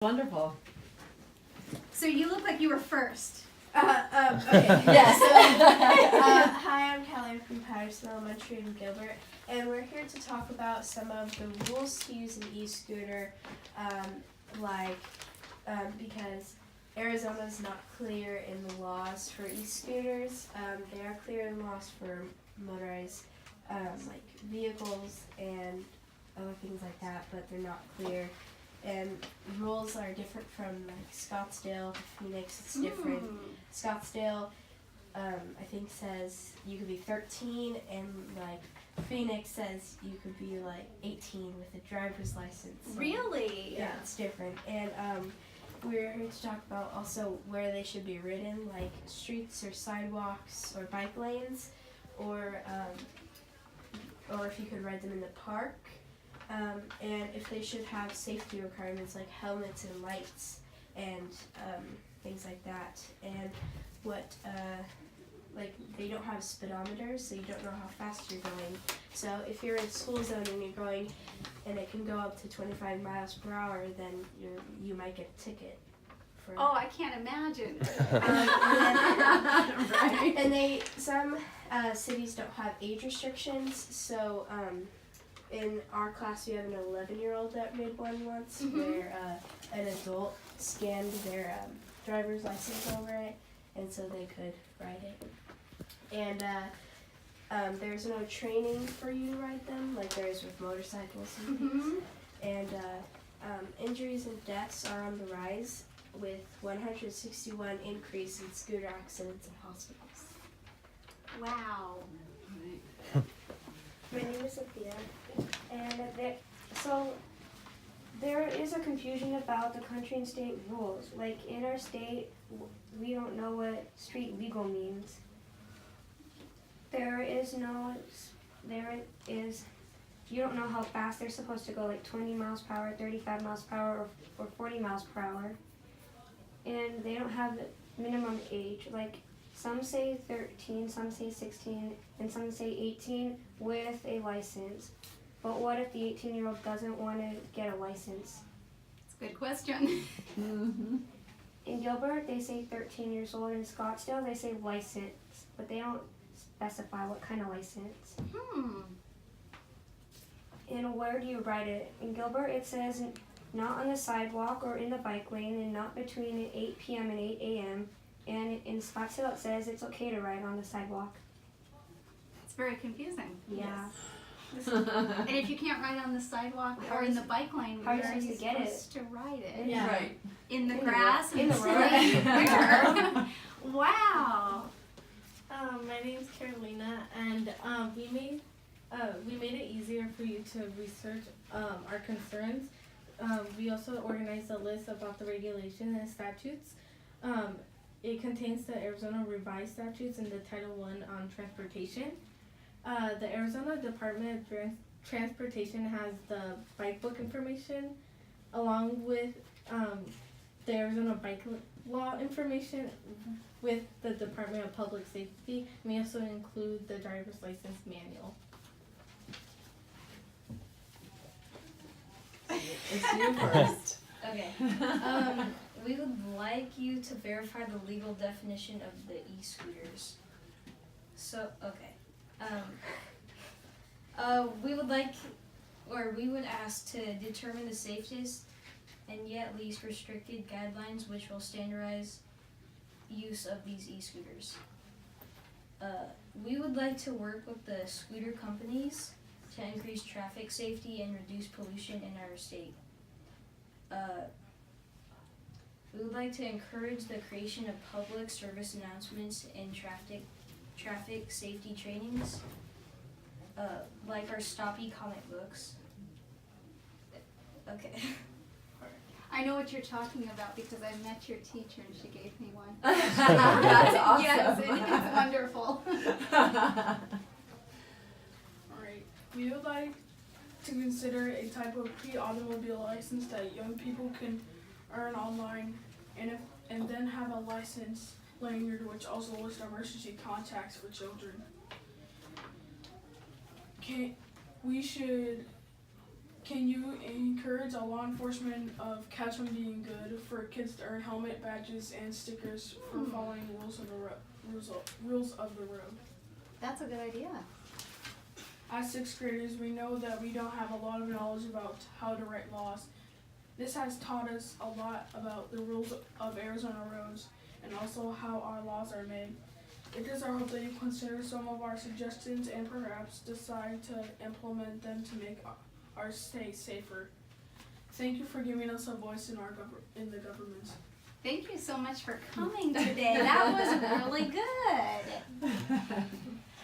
Wonderful. So you look like you were first. Okay. Yes. Hi, I'm Kelly from Patterson Elementary in Gilbert, and we're here to talk about some of the rules to use an e-scooter, because Arizona is not clear in the laws for e-scooters. They are clear in laws for motorized vehicles and other things like that, but they're not clear. And rules are different from Scottsdale to Phoenix. It's different. Scottsdale, I think says you could be 13, and Phoenix says you could be 18 with a driver's license. So, Really? Yeah, it's different. And we're here to talk about also where they should be ridden, like streets or sidewalks or bike lanes, or if you could ride them in the park. And if they should have safety requirements like helmets and lights and things like that. And what, they don't have speedometers, so you don't know how fast you're going. So if you're in school zone and you're going, and it can go up to 25 miles per hour, then you might get a ticket. Oh, I can't imagine. Right. And some cities don't have age restrictions, so in our class, we have an 11-year-old that made one once, where an adult scanned their driver's license over it, and so they could ride it. And there's no training for you to ride them, like there is with motorcycles and things. And injuries and deaths are on the rise, with 161 increase in scooter accidents in hospitals. Wow. My name is Sophia, and there is a confusion about the country and state rules. Like in our state, we don't know what street legal means. You don't know how fast they're supposed to go, like 20 miles per hour, 35 miles per hour, or 40 miles per hour. And they don't have the minimum age. Like some say 13, some say 16, and some say 18 with a license. But what if the 18-year-old doesn't want to get a license? That's a good question. In Gilbert, they say 13 years old. In Scottsdale, they say license, but they don't specify what kind of license. And where do you ride it? In Gilbert, it says not on the sidewalk or in the bike lane, and not between 8 p.m. and 8 a.m. And in Scottsdale, it says it's okay to ride on the sidewalk. It's very confusing. Yeah. And if you can't ride on the sidewalk or in the bike lane, how are you where are you supposed to get it? supposed to ride it? Yeah. Right. In the In the grass? in the road. Where? Wow. My name's Carolina, and we made it easier for you to research our concerns. We also organized a list about the regulations and statutes. It contains the Arizona revised statutes and the Title I on transportation. The Arizona Department of Transportation has the bike book information, along with the Arizona bike law information with the Department of Public Safety. We also include the driver's license manual. It's you first. Okay. We would like you to verify the legal definition of the e-scooters. So, okay. We would ask to determine the safest and yet least restricted guidelines which will standardize use of these e-scooters. We would like to work with the scooter companies to increase traffic safety and reduce pollution in our state. We would like to encourage the creation of public service announcements and traffic safety trainings, like our Stoppy comic books. Okay. I know what you're talking about because I met your teacher and she gave me one. That's awesome. Yes, it's wonderful. Alright, we would like to consider a type of pre-automobile license that young people can earn online, and then have a license lanyard which also lists emergency contacts for children. Can you encourage a law enforcement of cats from being good for kids to earn helmet badges and stickers for following rules of the road? That's a good idea. As sixth graders, we know that we don't have a lot of knowledge about how to write laws. This has taught us a lot about the rules of Arizona roads and also how our laws are made. It is our hope that you consider some of our suggestions and perhaps decide to implement them to make our state safer. Thank you for giving us a voice in the government. Thank you so much for coming today. That was really good.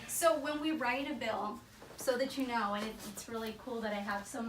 So when we write a bill, so that you know, and it's really cool that I have so